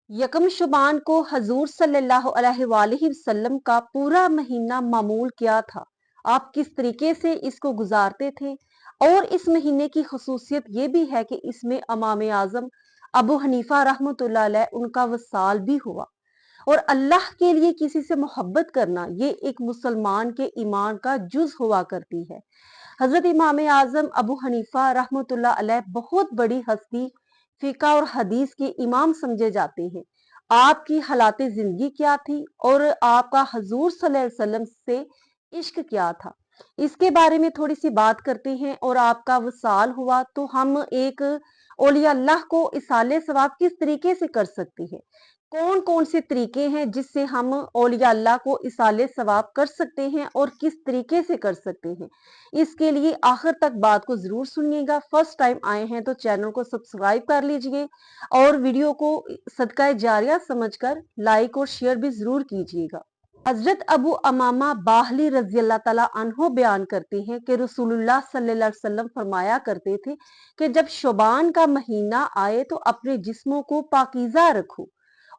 यकम शुबान को हजूर सल्लल्लाहु अलैहि वसल्लम का पूरा महीना मामूल क्या था, आप किस तरीके से इसको गुजारते थे। और इस महीने की खसूसियत ये भी है कि इसमें इमाम आजम अबू हनीफा रहमतुल्लाह अलैह उनका वसाल भी हुआ। और अल्लाह के लिए किसी से मोहब्बत करना ये एक मुसलमान के ईमान का जुज हुआ करती है। हजरत इमाम आजम अबू हनीफा रहमतुल्लाह अलैह बहुत बड़ी हस्ती, फिका और हदीस के इमाम समझे जाते हैं। आपकी हालात जिंदगी क्या थी और आपका हजूर सल्लल्लाहु अलैहि वसल्लम से इश्क क्या था, इसके बारे में थोड़ी सी बात करते हैं। और आपका वसाल हुआ तो हम एक औलिया अल्लाह को इसाले सवाब किस तरीके से कर सकते हैं, कौन कौन से तरीके हैं जिससे हम औलिया अल्लाह को इसाले सवाब कर सकते हैं और किस तरीके से कर सकते हैं। इसके लिए आखिर तक बात को जरूर सुनिएगा। फर्स्ट टाइम आए हैं तो चैनल को सब्सक्राइब कर लीजिए और वीडियो को सदका जारिया समझकर लाइक और शेयर भी जरूर कीजिएगा। हजरत अबू अमामा बाहली रजी अल्लाह ताला अन्हो बयान करते हैं कि रसूलुल्लाह सल्लल्लाहु अलैहि वसल्लम फरमाया करते थे कि जब शोबान का महीना आए तो अपने जिस्मों को पाकीज़ा रखो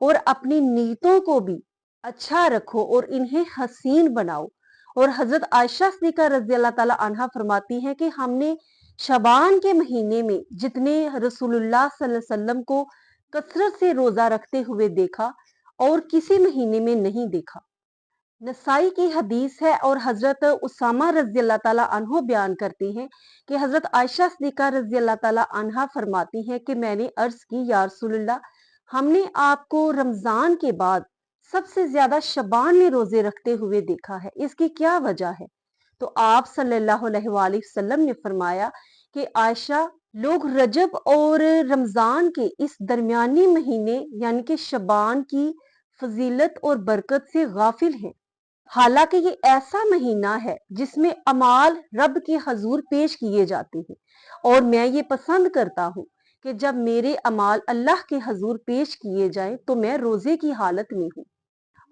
और अपनी नीयतों को भी अच्छा रखो और इन्हें हसीन बनाओ। और हजरत आयशा सिद्दीक़ा रजी अल्लाह ताला अन्हा फरमाती हैं कि हमने शबान के महीने में जितने रसूलुल्लाह सल्लल्लाहु अलैहि वसल्लम को कसरत से रोजा रखते हुए देखा और किसी महीने में नहीं देखा। नसाई की हदीस है और हजरत उसामा रजी अल्लाह ताला अन्हो बयान करती हैं कि हजरत आयशा सिद्दीक़ा रजी अल्लाह ताला अन्हा फरमाती हैं कि मैंने अर्ज की, या रसूलल्लाह, हमने आपको रमजान के बाद सबसे ज्यादा शबान में रोजे रखते हुए देखा है, इसकी क्या वजह है। तो आप सल्लल्लाहु अलैहि वसल्लम ने फरमाया कि आयशा, लोग रजब और रमजान के इस दरमियानी महीने यानी कि शबान की फजीलत और बरकत से गाफिल हैं। हालांकि ये ऐसा महीना है जिसमें अमाल रब के हजूर पेश किए जाते हैं और मैं ये पसंद करता हूँ कि जब मेरे अमाल अल्लाह के हजूर पेश किए जाएं तो मैं रोजे की हालत में हूँ।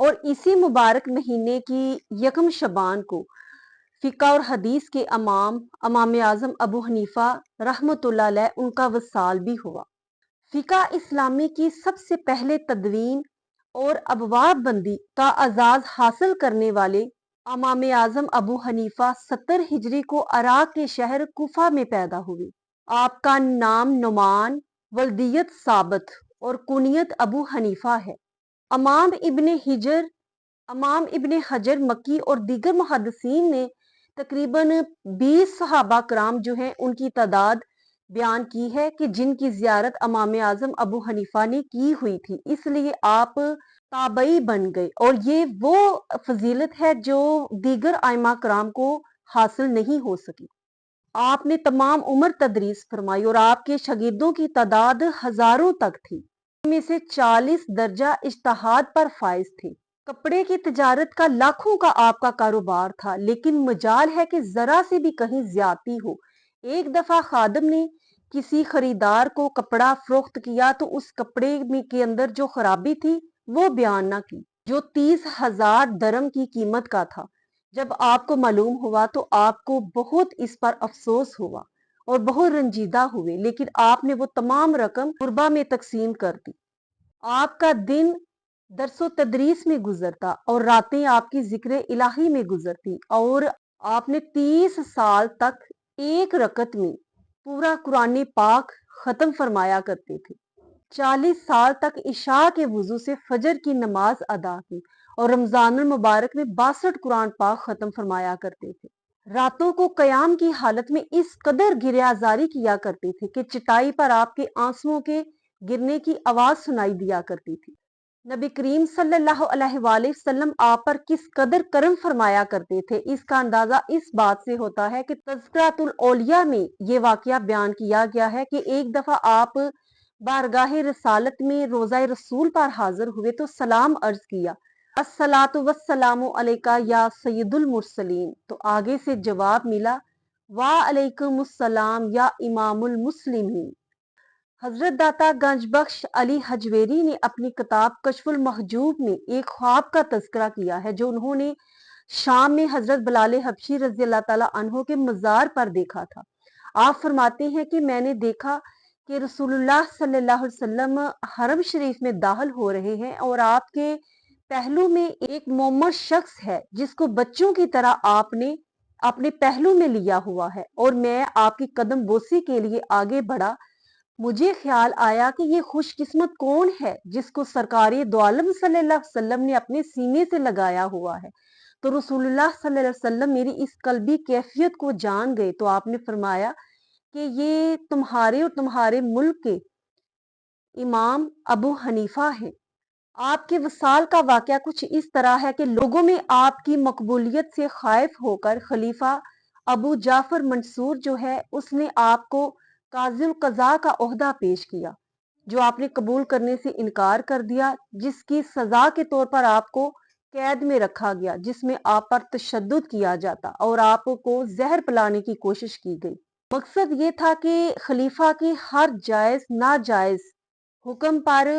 और इसी मुबारक महीने की यकम शबान को फिका और हदीस के इमाम आजम अबू हनीफा रहमतुल्लाह अलैह उनका वसाल भी हुआ। फिका इस्लामी की सबसे पहले तदवीन और अबवाब बंदी का आजाज हासिल करने वाले इमाम आजम अबू हनीफा 70 हिजरी को इराक के शहर कुफा में पैदा हुए। आपका नाम नुमान, वल्दियत साबत और कुनियत अबू हनीफा है। इमाम इब्ने हजर मक्की और दीगर मुहद्दिसीन ने तकरीबन 20 सहाबा कराम जो हैं उनकी तादाद बयान की है कि जिनकी जियारत इमाम आजम अबू हनीफा ने की हुई थी, इसलिए आप ताबई बन गए। और ये वो फजीलत है जो दीगर आइमा कराम को हासिल नहीं हो सकी। आपने तमाम उम्र तदरीस फरमाई और आपके शागिर्दों की तादाद हजारों तक थी, इनमें से 40 दर्जा इज्तिहाद पर फाइज थे। कपड़े की तिजारत का लाखों का आपका कारोबार था, लेकिन मजाल है कि जरा से भी कहीं ज्यादती हो। एक दफा खादम ने किसी खरीदार को कपड़ा फरोख्त किया तो उस कपड़े में के अंदर जो खराबी थी वो बयान ना की, जो 30,000 दरम की कीमत का था। जब आपको मालूम हुआ तो आपको बहुत इस पर अफसोस हुआ और बहुत रंजीदा हुए, लेकिन आपने वो तमाम रकम गुरबा में तकसीम कर दी। आपका दिन दरसो तदरीस में गुजरता और रातें आपकी जिक्र इलाही में गुजरती और आपने 30 साल तक एक रकत में पूरा कुरान पाक खत्म फरमाया करते थे। 40 साल तक इशा के वजू से फजर की नमाज अदा की और रमजान मुबारक में 62 कुरान पाक खत्म फरमाया करते थे। रातों को कयाम की हालत में इस कदर गिरियाजारी किया करते थे कि चटाई पर आपके आंसुओं के गिरने की आवाज सुनाई दिया करती थी। नबी करीम सल्लल्लाहु अलैहि वसल्लम आप पर किस कदर करम फरमाया करते थे, इसका अंदाजा इस बात से होता है कि तज़किरातुल औलिया में ये वाकया बयान किया गया है कि एक दफा आप बारगाहे रसालत में रोजा रसूल पर हाजिर हुए तो सलाम अर्ज किया, अस्सलातु वस्सलामु अलैका या सय्यदुल मुरसलीन। तो आगे से जवाब मिला, वा अलैकुमुस्सलाम या इमामुल मुस्लिमीन। हजरत दाता गंजबख्श अली हजवेरी ने अपनी किताब कशफुल महजूब में एक ख्वाब का तज़किरा किया है जो उन्होंने शाम में हजरत बिलाल हबशी रजी अल्लाह ताला अन्हो के मजार पर देखा था। आप फरमाते हैं कि मैंने देखा کہ रसूलुल्लाह सल्लल्लाहु अलैहि वसल्लम हरम शरीफ में दाखिल हो रहे हैं और आपके पहलू में एक मोमर शख्स है जिसको बच्चों की तरह आपने अपने पहलू में लिया हुआ है और मैं आपकी कदम बोसी के लिए आगे बढ़ा। मुझे ख्याल आया कि ये खुशकिस्मत कौन है जिसको सरकारी दो आलम सल्लल्लाहु अलैहि वसल्लम ने अपने सीने से लगाया हुआ है। तो रसूलुल्लाह सल्लल्लाहु अलैहि वसल्लम मेरी इस कल्बी कैफियत को जान गए तो आपने फरमाया कि ये तुम्हारे और तुम्हारे मुल्क के इमाम अबू हनीफा हैं। आपके वसाल का वाकया कुछ इस तरह है कि लोगों में आपकी मकबूलियत से खाइफ होकर खलीफा अबू जाफर मंसूर जो है उसने आपको काजिल कजा का ओहदा पेश किया जो आपने कबूल करने से इनकार कर दिया, जिसकी सजा के तौर पर आपको कैद में रखा गया, जिसमें आप पर तशद्दुद किया जाता और आपको जहर पिलाने की कोशिश की गई। मकसद ये था कि खलीफा की हर जायज नाजायज हुक्म पर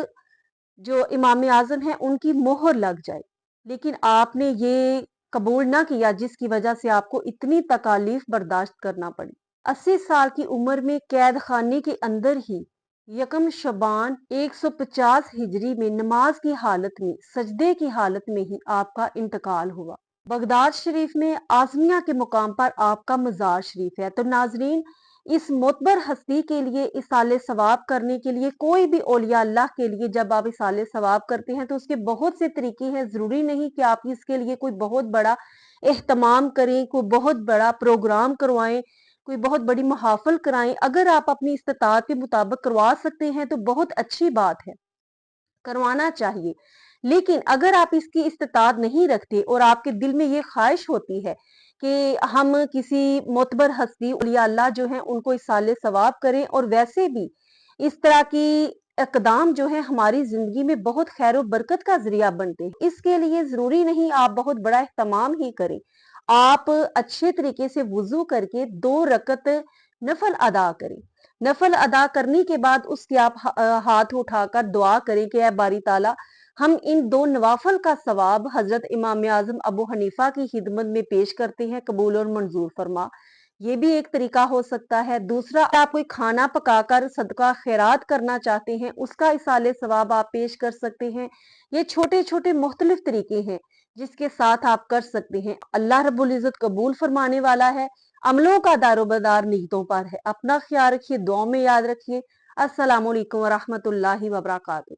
जो इमाम आजम है उनकी मोहर लग जाए, लेकिन आपने ये कबूल ना किया जिसकी वजह से आपको इतनी तकालीफ बर्दाश्त करना पड़ी। 80 साल की उम्र में कैद खाने के अंदर ही यकम शबान 150 हिजरी में नमाज की हालत में सजदे की हालत में ही आपका इंतकाल हुआ। बगदाद शरीफ में आजमिया के मुकाम पर आपका मजार शरीफ है। तो नाजरीन, इस मोतबर हस्ती के लिए इसाले सवाब करने के लिए कोई भी औलिया अल्लाह के लिए जब आप इसाले सवाब करते हैं तो उसके बहुत से तरीके हैं। जरूरी नहीं कि आप इसके लिए कोई बहुत बड़ा एहतमाम करें, कोई बहुत बड़ा प्रोग्राम करवाएं, कोई बहुत बड़ी महाफिल कराएं। अगर आप अपनी इस्तात के मुताबिक करवा सकते हैं तो बहुत अच्छी बात है, करवाना चाहिए। लेकिन अगर आप इसकी इस्तात नहीं रखते और आपके दिल में ये ख्वाहिश होती है कि हम किसी मोतबर हस्ती औलिया अल्लाह जो है उनको इसाले सवाब करें, और वैसे भी इस तरह की इकदाम जो है हमारी जिंदगी में बहुत खैर और बरकत का जरिया बनते हैं, इसके लिए जरूरी नहीं आप बहुत बड़ा एहतमाम ही करें। आप अच्छे तरीके से वुजू करके 2 रकत नफल अदा करें। नफल अदा करने के बाद उसके आप हाथ उठाकर दुआ करें कि ऐ बारी ताला, हम इन 2 नवाफल का सवाब हजरत इमाम आजम अबू हनीफा की खिदमत में पेश करते हैं, कबूल और मंजूर फरमा। ये भी एक तरीका हो सकता है। दूसरा, आप कोई खाना पकाकर सदका खैरात करना चाहते हैं, उसका इसाले सवाब आप पेश कर सकते हैं। ये छोटे छोटे मुख्तलिफ तरीके हैं जिसके साथ आप कर सकते हैं। अल्लाह रब्बुल इज्जत कबूल फरमाने वाला है। अमलों का दारोमदार नीयतों पर है। अपना ख्याल रखिए, दुआ में याद रखिए। अस्सलामु अलैकुम व रहमतुल्लाहि व बरकातुहू।